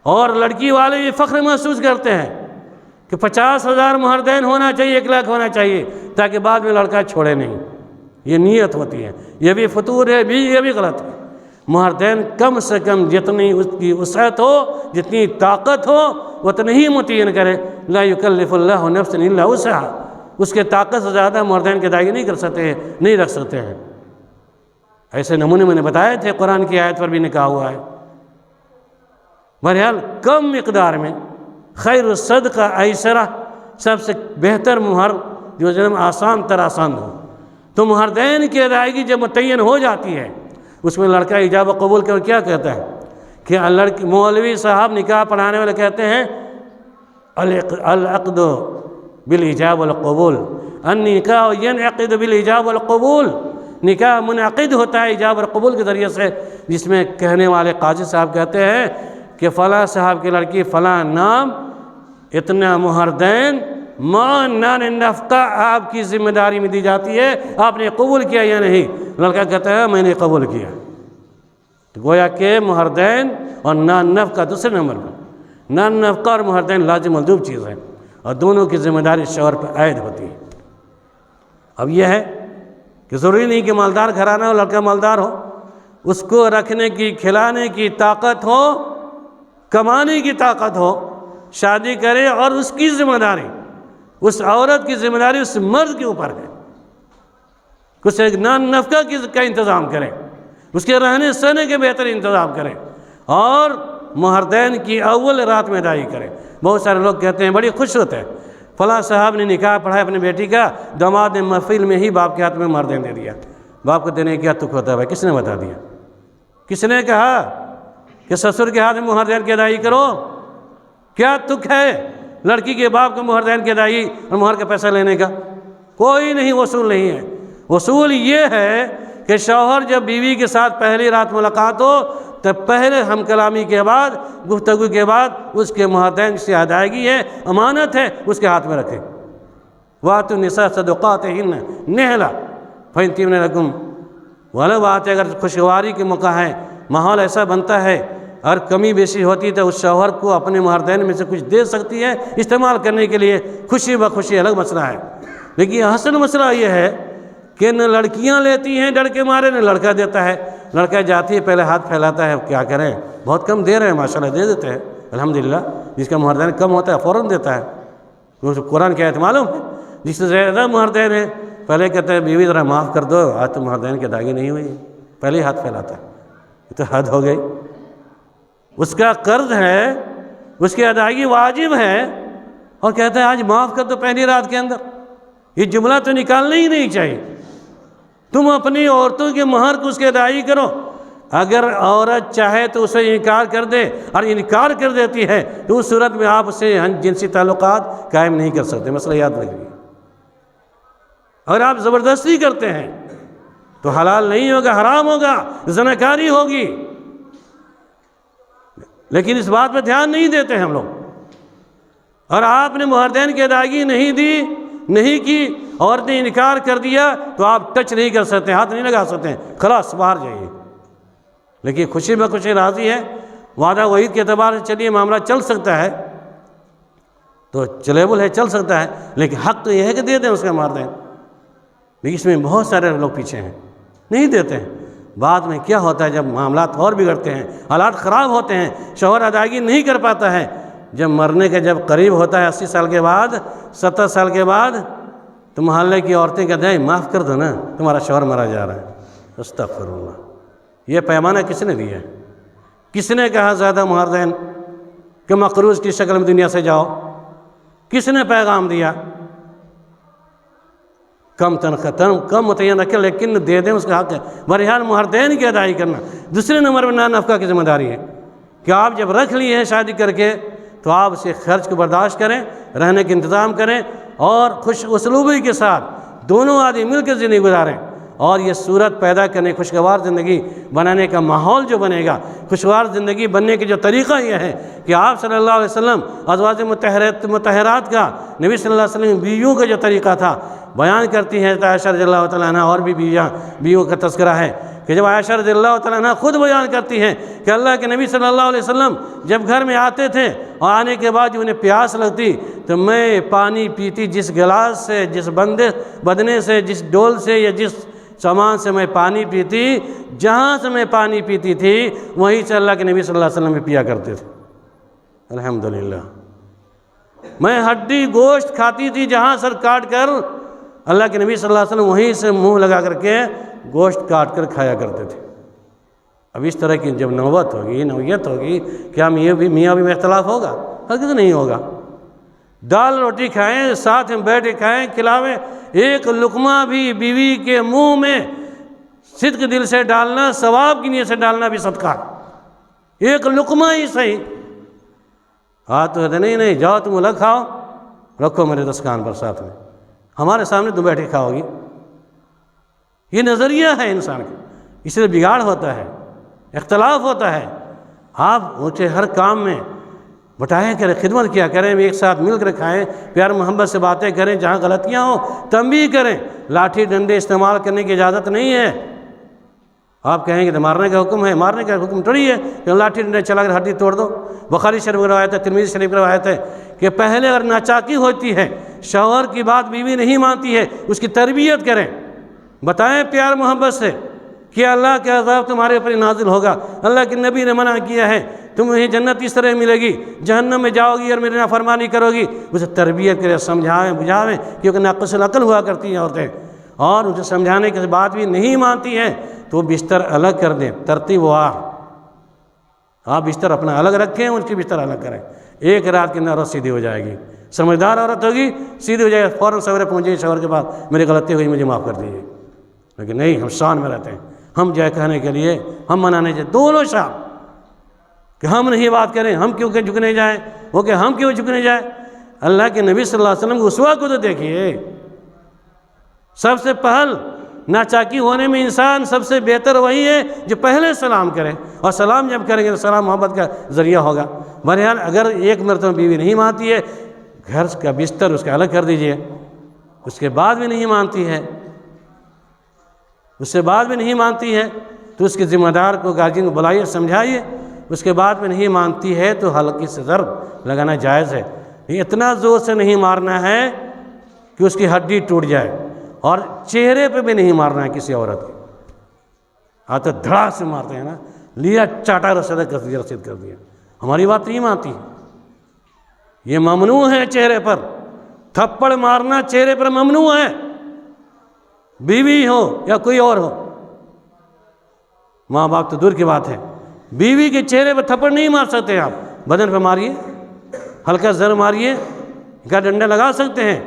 اور لڑکی والے یہ فخر محسوس کرتے ہیں کہ 50,000 مہر دین ہونا چاہیے، 1 لاکھ ہونا چاہیے، تاکہ بعد میں لڑکا چھوڑے نہیں۔ یہ نیت ہوتی ہے، یہ بھی فطور ہے، یہ بھی غلط ہے۔ مہر دین کم سے کم جتنی اس کی وسعت ہو، جتنی طاقت ہو، اتنی ہی متعین کرے۔ لا یکلف اللہ نفسا الا وسعها، اس کے طاقت سے زیادہ مہر دین کی ادائیگی نہیں کر سکتے ہیں، نہیں رکھ سکتے ہیں۔ ایسے نمونے میں نے بتائے تھے، قرآن کی آیت پر بھی نکاح ہوا ہے۔ بہرحال کم مقدار میں خیر الصدقہ ایسرہ، سب سے بہتر مہر جو جنم آسان ہو۔ تو مہر دین کی ادائیگی جب متعین ہو جاتی ہے، اس میں لڑکا ایجاب و قبول کر کیا کہتا ہے کہ مولوی صاحب نکاح پڑھانے والے کہتے ہیں العقد بالایجاب والقبول، النکاح ینعقد بالایجاب والقبول، نکاح منعقد ہوتا ہے ایجاب اور قبول کے ذریعے سے، جس میں کہنے والے قاضی صاحب کہتے ہیں کہ فلاں صاحب کی لڑکی فلاں نام، اتنا مہر دین نان نفقہ آپ کی ذمہ داری میں دی جاتی ہے، آپ نے قبول کیا یا نہیں؟ لڑکا کہتا ہے میں نے قبول کیا۔ تو گویا کہ مہر دین اور نان نفقہ دوسرے نمبر پر، نان نفقہ اور مہر دین لازم مطلوب چیز ہے، اور دونوں کی ذمہ داری شوہر پر عائد ہوتی ہے۔ اب یہ ہے کہ ضروری نہیں کہ مالدار گھرانہ ہو، لڑکا مالدار ہو، اس کو رکھنے کی، کھلانے کی طاقت ہو، کمانے کی طاقت ہو، شادی کرے، اور اس کی ذمہ داری، اس عورت کی ذمہ داری اس مرد کے اوپر ہے، کچھ ایک نان نفقہ کا انتظام کرے، اس کے رہنے سہنے کے بہتر انتظام کرے، اور مہر دین کی اول رات میں ادائیگی کرے۔ بہت سارے لوگ کہتے ہیں، بڑی خوش ہوتے ہیں، فلاں صاحب نے نکاح پڑھا اپنے بیٹی کا، داماد نے محفل میں ہی باپ کے ہاتھ میں مہر دین دے دیا۔ باپ کو دینے کیا تک ہوتا ہے بھائی؟ کس نے بتا دیا؟ کس نے کہا کہ سسر کے ہاتھ میں مہر دین کی ادائیگی کرو؟ کیا تک ہے لڑکی کے باپ کو مہر دین کی ادائیگی اور مہر کا پیسہ لینے کا؟ کوئی نہیں، اصول نہیں ہے۔ اصول یہ ہے کہ شوہر جب بیوی کے ساتھ پہلی رات ملاقات ہو تو پہلے ہم کلامی کے بعد، گفتگو کے بعد اس کے مہر دین سے ادائیگی ہے، امانت ہے، اس کے ہاتھ میں رکھے۔ وَآتُوا النِّسَاءَ صَدُقَاتِهِنَّ نِحْلَةً فَإِن طِبْنَ لَكُمْ، وہ بات ہے اگر خوشگواری کے موقع ہے، ماحول ایسا بنتا ہے اور کمی بیشی ہوتی تو اس شوہر کو اپنے مہر دین میں سے کچھ دے سکتی ہے استعمال کرنے کے لیے، خوشی بخوشی الگ مسئلہ ہے۔ لیکن اصل مسئلہ یہ ہے کہ نہ لڑکیاں لیتی ہیں ڈر کے مارے، نہ لڑکا دیتا ہے۔ لڑکا جاتی ہے پہلے ہاتھ پھیلاتا ہے، کیا کریں، بہت کم دے رہے ہیں، ماشاءاللہ دے دیتے ہیں الحمدللہ۔ جس کا مہر دین کم ہوتا ہے فوراً دیتا ہے۔ قرآن کی آیت معلوم ہے، جس سے زیادہ مہر دین ہے پہلے کہتے ہیں بیوی ذرا معاف کر دو، آج تو مہر دین کی ادائیگی نہیں ہوئی، پہلے ہی ہاتھ پھیلاتا ہے۔ یہ تو حد ہو گئی۔ اس کا قرض ہے، اس کی ادائیگی واجب ہے، اور کہتا ہے آج معاف کر دو پہلی رات کے اندر۔ یہ جملہ تو نکالنا ہی نہیں چاہیے۔ تم اپنی عورتوں کے مہر کو اس کی ادائیگی کرو۔ اگر عورت چاہے تو اسے انکار کر دے، اور انکار کر دیتی ہے تو اس صورت میں آپ اسے جنسی تعلقات قائم نہیں کر سکتے، مسئلہ یاد رکھیے۔ اگر آپ زبردستی کرتے ہیں تو حلال نہیں ہوگا، حرام ہوگا، زناکاری ہوگی۔ لیکن اس بات پہ دھیان نہیں دیتے ہم لوگ، اور آپ نے مہر دین کی ادائیگی نہیں دی، نہیں کی، عورت نے انکار کر دیا تو آپ ٹچ نہیں کر سکتے، ہاتھ نہیں لگا سکتے، خلاص باہر جائیے۔ لیکن خوشی بخوشی راضی ہے، وعدہ وعید کے اعتبار سے چلیے معاملہ چل سکتا ہے تو چلیبل ہے، چل سکتا ہے، لیکن حق تو یہ ہے کہ دے دیں اس کا مہر دین۔ لیکن اس میں بہت سارے لوگ پیچھے ہیں، نہیں دیتے ہیں۔ بعد میں کیا ہوتا ہے جب معاملات اور بگڑتے ہیں، حالات خراب ہوتے ہیں، شوہر ادائیگی نہیں کر پاتا ہے، جب مرنے کا جب قریب ہوتا ہے 80 سال کے بعد، 70 سال کے بعد، تو محلے کی عورتیں کہتے ہیں معاف کر دو نا، تمہارا شوہر مرا جا رہا ہے۔ استغفر اللہ۔ یہ پیمانہ کس نے دیا ہے؟ کس نے کہا زیادہ مہر دین کہ مقروض کی شکل میں دنیا سے جاؤ؟ کس نے پیغام دیا؟ کم تنخواہ، کم متعین رکھے لیکن دے دیں، اس کا حق ہے۔ بہرحال مہر دین کی ادائیگی کرنا۔ دوسرے نمبر میں نفقہ کی ذمہ داری ہے کہ آپ جب رکھ لیے ہیں شادی کر کے تو آپ اسے خرچ کو برداشت کریں، رہنے کا انتظام کریں، اور خوش اسلوبی کے ساتھ دونوں آدمی مل کے زندگی گزاریں، اور یہ صورت پیدا کرنے، خوشگوار زندگی بنانے کا ماحول جو بنے گا، خوشگوار زندگی بننے کے جو طریقہ یہ ہے کہ آپ صلی اللہ علیہ وسلم ازواج مطہرات کا، نبی صلی اللہ علیہ وسلم بیویوں کا جو طریقہ تھا بیان کرتی ہیں عائشہ رضی اللہ تعالیٰ عنہ، اور بھی بیویوں کا تذکرہ ہے کہ جب عائشہ رضی اللہ تعالیٰ عنہ خود بیان کرتی ہیں کہ اللہ کے نبی صلی اللہ علیہ وسلم جب گھر میں آتے تھے اور آنے کے بعد جو انہیں پیاس لگتی تو میں پانی پیتی جس گلاس سے، جس بدنے سے، جس ڈول سے یا جس سامان سے میں پانی پیتی، جہاں سے میں پانی پیتی تھی وہیں سے اللہ کے نبی صلی اللہ علیہ وسلم بھی پیا کرتے تھے۔ الحمدللہ۔ میں ہڈی گوشت کھاتی تھی جہاں سر کاٹ کر، اللہ کے نبی صلی اللہ علیہ وسلم وہیں سے منہ لگا کر کے گوشت کاٹ کر کھایا کرتے تھے۔ اب اس طرح کی جب نوبت ہوگی، نوعیت ہوگی، کیا میاں بھی میں اختلاف ہوگا؟ ہرگز نہیں ہوگا۔ دال روٹی کھائیں، ساتھ میں بیٹھ کے کھائیں، کھلاویں، ایک لقمہ بھی بیوی کے منہ میں صدق دل سے ڈالنا، ثواب کی نیت سے ڈالنا بھی صدقہ ہے۔ ایک لقمہ ہی صحیح۔ ہاتھ تو کہتے نہیں جاؤ تم الگ کھاؤ، رکھو میرے دسترخوان پر ساتھ میں، ہمارے سامنے تم بیٹھے کھاؤ گی۔ یہ نظریہ ہے انسان کا، اس سے بگاڑ ہوتا ہے، اختلاف ہوتا ہے۔ آپ اونچے ہر کام میں بٹایا کریں، خدمت کیا کریں، ایک ساتھ مل کر کھائیں، پیار محبت سے باتیں کریں، جہاں غلطیاں ہوں تنبیہ کریں۔ لاٹھی ڈنڈے استعمال کرنے کی اجازت نہیں ہے۔ آپ کہیں گے تو مارنے کا حکم ہے، مارنے کا حکم تھوڑی ہے کہ لاٹھی ڈنڈے چلا کر ہڈی توڑ دو۔ بخاری شریف کی روایت ہے، ترمذی شریف کی روایت ہے کہ پہلے اگر ناچاکی ہوتی ہے، شوہر کی بات بیوی نہیں مانتی ہے، اس کی تربیت کریں، بتائیں پیار محبت سے کہ اللہ کے عذاب تمہارے اوپر نازل ہوگا، اللہ کے نبی نے منع کیا ہے، تمہیں جنت اس طرح ملے گی، جہنم میں جاؤ گی اور میری نافرمانی کرو گی۔ اسے تربیت کریں، سمجھائیں بجھاویں، کیونکہ ناقص العقل ہوا کرتی ہیں عورتیں، اور اسے سمجھانے کی بات بھی نہیں مانتی ہیں تو بستر الگ کر دیں، ترتیب وار۔ آپ بستر اپنا الگ رکھیں، ان کی بستر الگ کریں، ایک رات کے اندر عورت سیدھی ہو جائے گی، سمجھدار عورت ہوگی، سیدھی ہو جائے گی، فوراً سویرے پہنچے گی شوہر کے پاس، میری غلطی ہوئی، مجھے معاف کر دیجیے، لیکن نہیں، ہم شان میں رہتے ہیں، ہم جو ہے کہنے کے لیے، ہم منانے چاہیے دونوں شان، کہ ہم نہیں بات کریں، ہم کیوں کہ جھکنے جائیں، وہ کہ ہم کیوں جھکنے جائیں۔ اللہ کے نبی صلی اللہ علیہ وسلم کے اسوہ کو تو دیکھیے، سب سے پہل ناچاکی ہونے میں انسان سب سے بہتر وہی ہے جو پہلے سلام کرے، اور سلام جب کریں گے تو سلام محبت کا ذریعہ ہوگا۔ بہرحال اگر ایک مرتبہ بیوی نہیں مانتی ہے، گھر کا بستر اس کا الگ کر دیجئے، اس کے بعد بھی نہیں مانتی ہے، اس سے بعد بھی نہیں مانتی ہے تو اس کے ذمہ دار کو، گارجین کو بلائیے، سمجھائیے، اس کے بعد میں نہیں مانتی ہے تو ہلکی سے ضرب لگانا جائز ہے، اتنا زور سے نہیں مارنا ہے کہ اس کی ہڈی ٹوٹ جائے، اور چہرے پہ بھی نہیں مارنا ہے کسی عورت کے، آتے دھڑا سے مارتے ہیں نا، لیا چاٹا رسید کر دیا، ہماری بات نہیں مانتی ہے، یہ ممنوع ہے، چہرے پر تھپڑ مارنا چہرے پر ممنوع ہے، بیوی ہو یا کوئی اور ہو، ماں باپ تو دور کی بات ہے، بیوی کے چہرے پر تھپڑ نہیں مار سکتے آپ، بدن پہ ماریے، ہلکا زر ماریے، کا ڈنڈا لگا سکتے ہیں،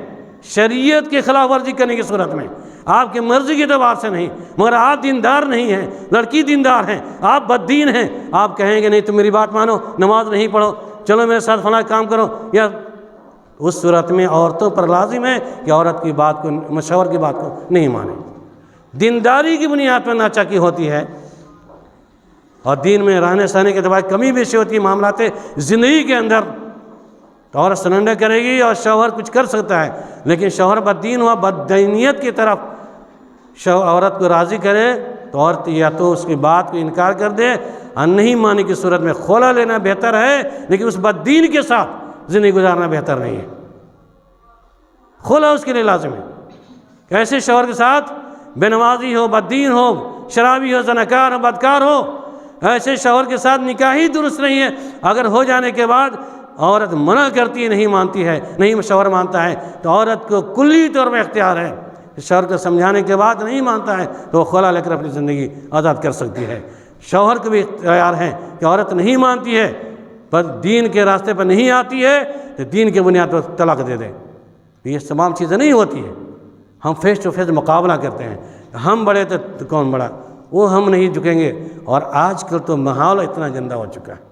شریعت کی خلاف ورزی کرنے کی صورت میں، آپ کی مرضی کے اعتبار سے نہیں، مگر آپ دیندار نہیں ہیں، لڑکی دیندار ہیں، آپ بد دین ہیں، آپ کہیں گے نہیں تم میری بات مانو، نماز نہیں پڑھو، چلو میرے ساتھ فلاں کام کرو، یا اس صورت میں عورتوں پر لازم ہے کہ عورت کی بات کو، مشاور کی بات کو نہیں مانیں۔ دینداری کی بنیاد پر ناچاکی ہوتی ہے، اور دین میں رہنے سہنے کے اعتبار کمی بیشی ہوتی ہے معاملات زندگی کے اندر، تو عورت سرنڈر کرے گی اور شوہر کچھ کر سکتا ہے، لیکن شوہر بددین ہوا، بددینیت کی طرف عورت کو راضی کرے تو عورت یا تو اس کی بات کو انکار کر دے، اور نہیں ماننے کی صورت میں خلا لینا بہتر ہے، لیکن اس بددین کے ساتھ زندگی گزارنا بہتر نہیں ہے، خلا اس کے لیے لازم ہے۔ ایسے شوہر کے ساتھ بے نمازی ہو، بددین ہو، شرابی ہو، زناکار ہو، بدکار ہو، ایسے شوہر کے ساتھ نکاح ہی درست نہیں ہے، اگر ہو جانے کے بعد عورت منع کرتی ہے، نہیں مانتی ہے، نہیں شوہر مانتا ہے، تو عورت کو کلی طور پر اختیار ہے، شوہر کو سمجھانے کے بعد نہیں مانتا ہے تو وہ خلا لے کر اپنی زندگی آزاد کر سکتی ہے۔ شوہر کو بھی اختیار ہے کہ عورت نہیں مانتی ہے، پر دین کے راستے پر نہیں آتی ہے تو دین کے بنیاد پر طلاق دے دے، یہ تمام چیزیں نہیں ہوتی ہے، ہم فیس ٹو فیس مقابلہ کرتے ہیں، ہم بڑے تو کون بڑا، وہ ہم نہیں جھکیں گے۔ اور آج کل تو ماحول اتنا گندا ہو چکا ہے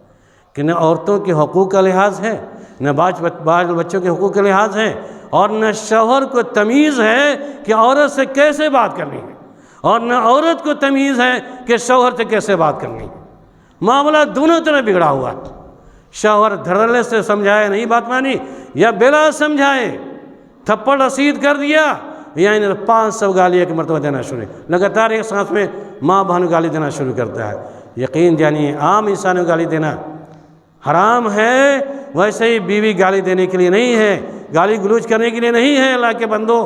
کہ نہ عورتوں کے حقوق کا لحاظ ہے، نہ بعض بچوں کے حقوق کا لحاظ ہے، اور نہ شوہر کو تمیز ہے کہ عورت سے کیسے بات کرنی ہے، اور نہ عورت کو تمیز ہے کہ شوہر سے کیسے بات کرنی ہے، معاملہ دونوں طرح بگڑا ہوا ہے۔ شوہر دھڑلے سے سمجھائے نہیں بات مانی، یا بلا سمجھائے تھپڑ رسید کر دیا، یا 500 گالی ایک مرتبہ دینا شروع، لگاتار ایک سانس میں ماں بہن گالی دینا شروع کرتا ہے۔ یقین جانیے عام انسان کو گالی دینا حرام ہے، ویسے ہی بیوی گالی دینے کے لیے نہیں ہے، گالی گلوچ کرنے کے لیے نہیں ہے۔ اللہ کے بندو،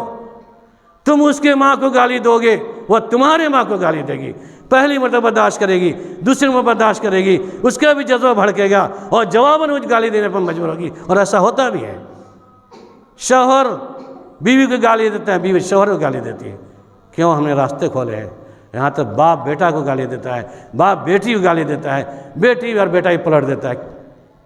تم اس کے ماں کو گالی دو گے، وہ تمہارے ماں کو گالی دے گی، پہلی مرتبہ برداشت کرے گی، دوسری مرتبہ برداشت کرے گی، اس کا بھی جذبہ بھڑکے گا اور جواباً وہ گالی دینے پر مجبور ہوگی، اور ایسا ہوتا بھی ہے۔ شوہر بیوی کو گالی دیتا ہے، بیوی شوہر کو گالی دیتی ہے، کیوں؟ ہم نے راستے کھولے ہیں۔ یہاں تک باپ بیٹا کو گالی دیتا ہے، باپ بیٹی کو گالی دیتا ہے، بیٹی اور بیٹا ہی پلٹ دیتا ہے،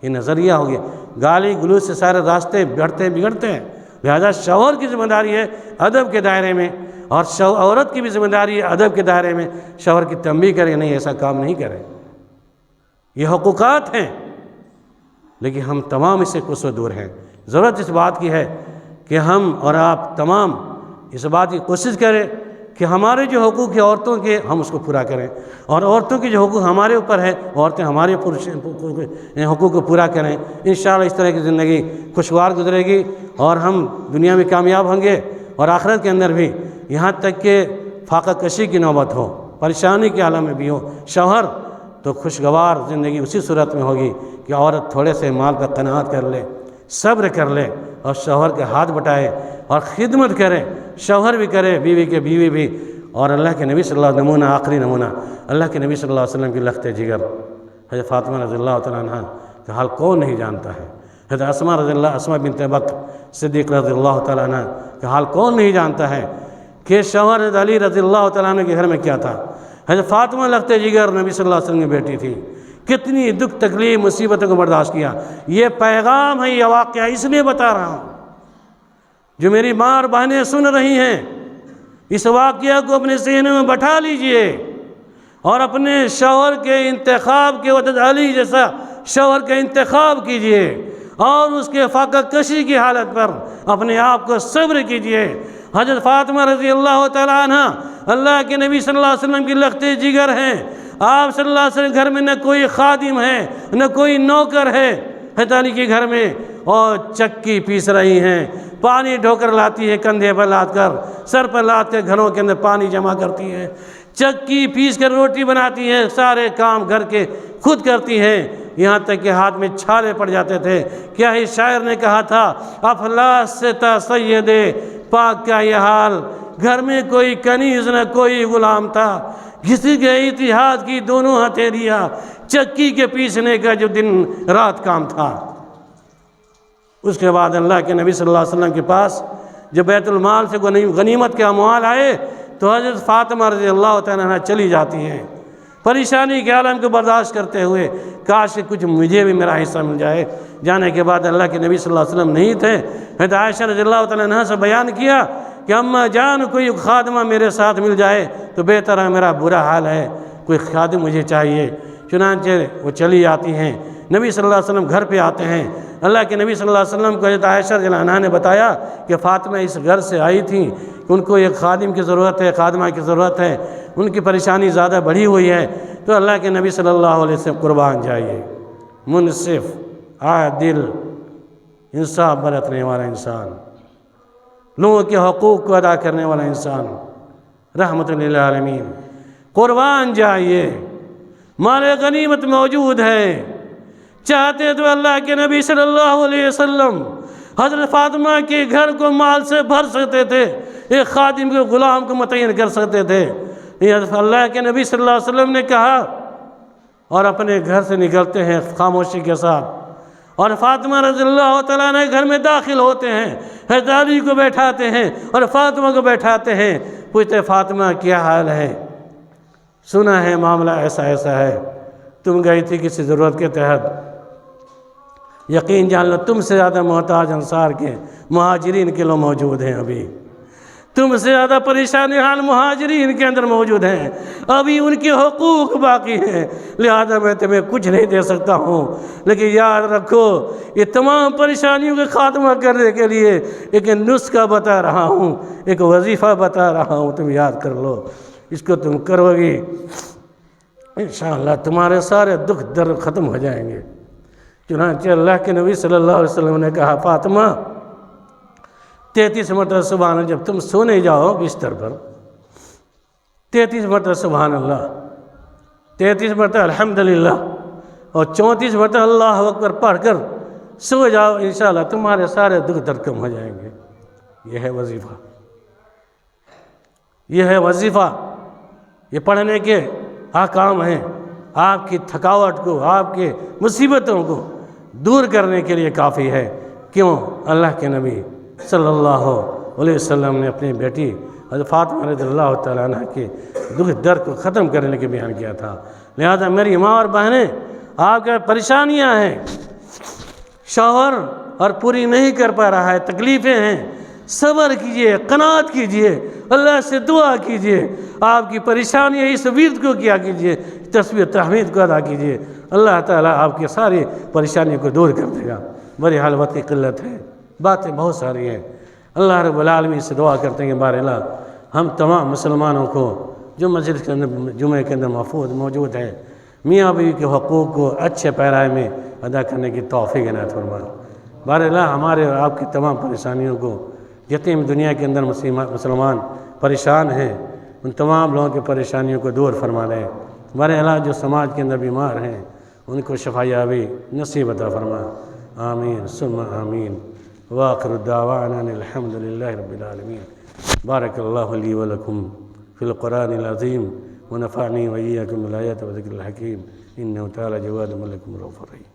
یہ نظریہ ہو گیا۔ گالی گلوچ سے سارے راستے بگڑتے ہیں، لہذا شوہر کی ذمہ داری ہے ادب کے دائرے میں، اور عورت کی بھی ذمہ داری ہے ادب کے دائرے میں شوہر کی تنبیہ کرے، نہیں ایسا کام نہیں کرے، یہ حقوقات ہیں، لیکن ہم تمام اس سے کچھ دور ہیں۔ ضرورت اس بات کی ہے کہ ہم اور آپ تمام اس بات کی کوشش کریں کہ ہمارے جو حقوق ہیں عورتوں کے، ہم اس کو پورا کریں، اور عورتوں کے جو حقوق ہمارے اوپر ہے، عورتیں ہمارے حقوق کو پورا کریں۔ انشاءاللہ اس طرح کی زندگی خوشگوار گزرے گی، اور ہم دنیا میں کامیاب ہوں گے، اور آخرت کے اندر بھی، یہاں تک کہ فاقہ کشی کی نوبت ہو، پریشانی کے عالم میں بھی ہو شوہر، تو خوشگوار زندگی اسی صورت میں ہوگی کہ عورت تھوڑے سے مال پر قناعت کر لے، صبر کر لے، اور شوہر کے ہاتھ بٹائے اور خدمت کرے، شوہر بھی کرے، بیوی کے بیوی بھی۔ اور اللہ کے نبی صلی اللہ علیہ وسلم نمونہ، آخری نمونہ اللہ کے نبی صلی اللہ علیہ وسلم کی لخت جگر حضرت فاطمہ رضی اللہ تعالیٰ عنہ کا حال کون نہیں جانتا ہے، حضرت اسماء بنت بکر صدیق رضی اللہ تعالیٰ عنہ کا حال کون نہیں جانتا ہے کہ شوہر حضرت علی رضی اللہ تعالیٰ عنہ کے گھر میں کیا تھا۔ حضرت فاطمہ لخت جگر نبی صلی اللہ علیہ وسلم کی بیٹی تھی، کتنی دکھ تکلیف مصیبتوں کو برداشت کیا۔ یہ پیغام ہے، یہ واقعہ اس لیے بتا رہا ہوں جو میری ماں اور بہنیں سن رہی ہیں، اس واقعہ کو اپنے سینے میں بٹھا لیجئے اور اپنے شوہر کے انتخاب کے وقت علی جیسا شوہر کا انتخاب کیجئے اور اس کے فاقہ کشی کی حالت پر اپنے آپ کو صبر کیجئے۔ حضرت فاطمہ رضی اللہ تعالیٰ عنہ اللہ کے نبی صلی اللہ علیہ وسلم کی لخت جگر ہیں۔ آپ صلی اللہ علیہ وسلم گھر میں نہ کوئی خادم ہے نہ کوئی نوکر ہے، حضرت علی کے گھر میں اور چکی پیس رہی ہیں، پانی ڈھوکر لاتی ہے، کندھے پر لاد کر سر پر لاد کر گھروں کے اندر پانی جمع کرتی ہے، چکی پیس کر روٹی بناتی ہے، سارے کام گھر کے خود کرتی ہیں، یہاں تک کہ ہاتھ میں چھالے پڑ جاتے تھے۔ کیا ہی شاعر نے کہا تھا، افلاس سے تا سید پاک کا یہ حال، گھر میں کوئی کنیز نہ کوئی غلام تھا، کسی کے اتحاد کی دونوں ہتھیلیاں، چکی کے پیسنے کا جو دن رات کام تھا۔ اس کے بعد اللہ کے نبی صلی اللہ علیہ وسلم کے پاس جب بیت المال سے غنیمت کے اموال آئے تو حضرت فاطمہ رضی اللہ تعالیٰ عنہ چلی جاتی ہیں، پریشانی کے عالم کو برداشت کرتے ہوئے، کاش کہ کچھ مجھے بھی میرا حصہ مل جائے۔ جانے کے بعد اللہ کے نبی صلی اللہ علیہ وسلم نہیں تھے، حضرت عائشہ رضی اللہ تعالیٰ عنہ سے بیان کیا کہ اماں جان کوئی خادمہ میرے ساتھ مل جائے تو بہتر ہے، میرا برا حال ہے، کوئی خادم مجھے چاہیے۔ چنانچہ وہ چلی آتی ہیں، نبی صلی اللہ علیہ وسلم گھر پہ آتے ہیں۔ اللہ کے نبی صلی اللہ علیہ وسلم کو حضرت عائشہ رضی اللہ عنہا نے بتایا کہ فاطمہ اس گھر سے آئی تھیں کہ ان کو ایک خادم کی ضرورت ہے، خادمہ کی ضرورت ہے، ان کی پریشانی زیادہ بڑھی ہوئی ہے۔ تو اللہ کے نبی صلی اللہ علیہ وسلم قربان جائیے، منصف، عادل، انصاف برتنے والا انسان، لوگوں کے حقوق کو ادا کرنے والا انسان، رحمت للعالمین، قربان جائیے، مال غنیمت موجود ہے۔ چاہتے تو اللہ کے نبی صلی اللہ علیہ وسلم حضرت فاطمہ کے گھر کو مال سے بھر سکتے تھے، ایک خادم کے غلام کو متعین کر سکتے تھے۔ یہ اللہ کے نبی صلی اللہ علیہ وسلم نے کہا اور اپنے گھر سے نکلتے ہیں خاموشی کے ساتھ، اور فاطمہ رضی اللہ تعالیٰ عنہ گھر میں داخل ہوتے ہیں، حضرت علی کو بیٹھاتے ہیں اور فاطمہ کو بیٹھاتے ہیں، پوچھتے فاطمہ کیا حال ہے، سنا ہے معاملہ ایسا ایسا ہے، تم گئی تھی کسی ضرورت کے تحت، یقین جان لو تم سے زیادہ محتاج انصار کے مہاجرین کے لوگ موجود ہیں، ابھی تم سے زیادہ پریشانی حال مہاجرین کے اندر موجود ہیں، ابھی ان کے حقوق باقی ہیں، لہذا میں تمہیں کچھ نہیں دے سکتا ہوں، لیکن یاد رکھو یہ تمام پریشانیوں کے خاتمہ کرنے کے لیے ایک نسخہ بتا رہا ہوں، ایک وظیفہ بتا رہا ہوں، تم یاد کر لو، اس کو تم کرو گی انشاءاللہ تمہارے سارے دکھ درد ختم ہو جائیں گے۔ چنانچہ اللہ کے نبی صلی اللہ علیہ وسلم نے کہا فاطمہ 33 مرتبہ سبحان اللہ، جب تم سونے جاؤ بستر پر 33 مرتبہ سبحان اللہ، 33 مرتبہ الحمدللہ اور 34 مرتبہ اللہ اکبر پڑھ کر سو جاؤ، انشاءاللہ تمہارے سارے دکھ درد کم ہو جائیں گے۔ یہ ہے وظیفہ، یہ ہے وظیفہ، یہ پڑھنے کے احکام ہیں، آپ کی تھکاوٹ کو، آپ کے مصیبتوں کو دور کرنے کے لیے کافی ہے۔ کیوں؟ اللہ کے نبی صلی اللہ علیہ وسلم نے اپنی بیٹی حضرت فاطمہ رضی اللہ تعالیٰ عنہ کے دکھ درد کو ختم کرنے کے بیان کیا تھا۔ لہذا میری ماں اور بہنیں، آپ کے پریشانیاں ہیں، شوہر اور پوری نہیں کر پا رہا ہے، تکلیفیں ہیں، صبر کیجئے، قناعت کیجئے، اللہ سے دعا کیجئے، آپ کی پریشانیاں اس ورد کو کیا کیجئے، تسبیح تحمید کو ادا کیجئے، اللہ تعالیٰ آپ کی ساری پریشانیوں کو دور کر دے گا۔ بڑی حال وقت کی قلت ہے، باتیں بہت ساری ہیں، اللہ رب العالمین سے دعا کرتے ہیں کہ بار اللہ ہم تمام مسلمانوں کو جو مسجد کے اندر جمعے کے اندر محفوظ موجود ہیں، میاں بیوی کے حقوق کو اچھے پیرائے میں ادا کرنے کی توفیق عنایت فرمائے۔ بار اللہ ہمارے اور آپ کی تمام پریشانیوں کو، جتنے دنیا کے اندر مسلمان پریشان ہیں، ان تمام لوگوں کی پریشانیوں کو دور فرما دیں۔ بار اللہ جو سماج کے اندر بیمار ہیں ان کو شفا یابی نصیب عطا فرما، آمین ثم آمین۔ وآخر الدعوانا الحمد للہ رب العالمین۔ بارک اللہ لی ولکم فی القرآن العظیم ونفعنی وإیاکم بالآیات وذکر الحکیم، انہ تعالی جواد ملک رؤوف رحیم۔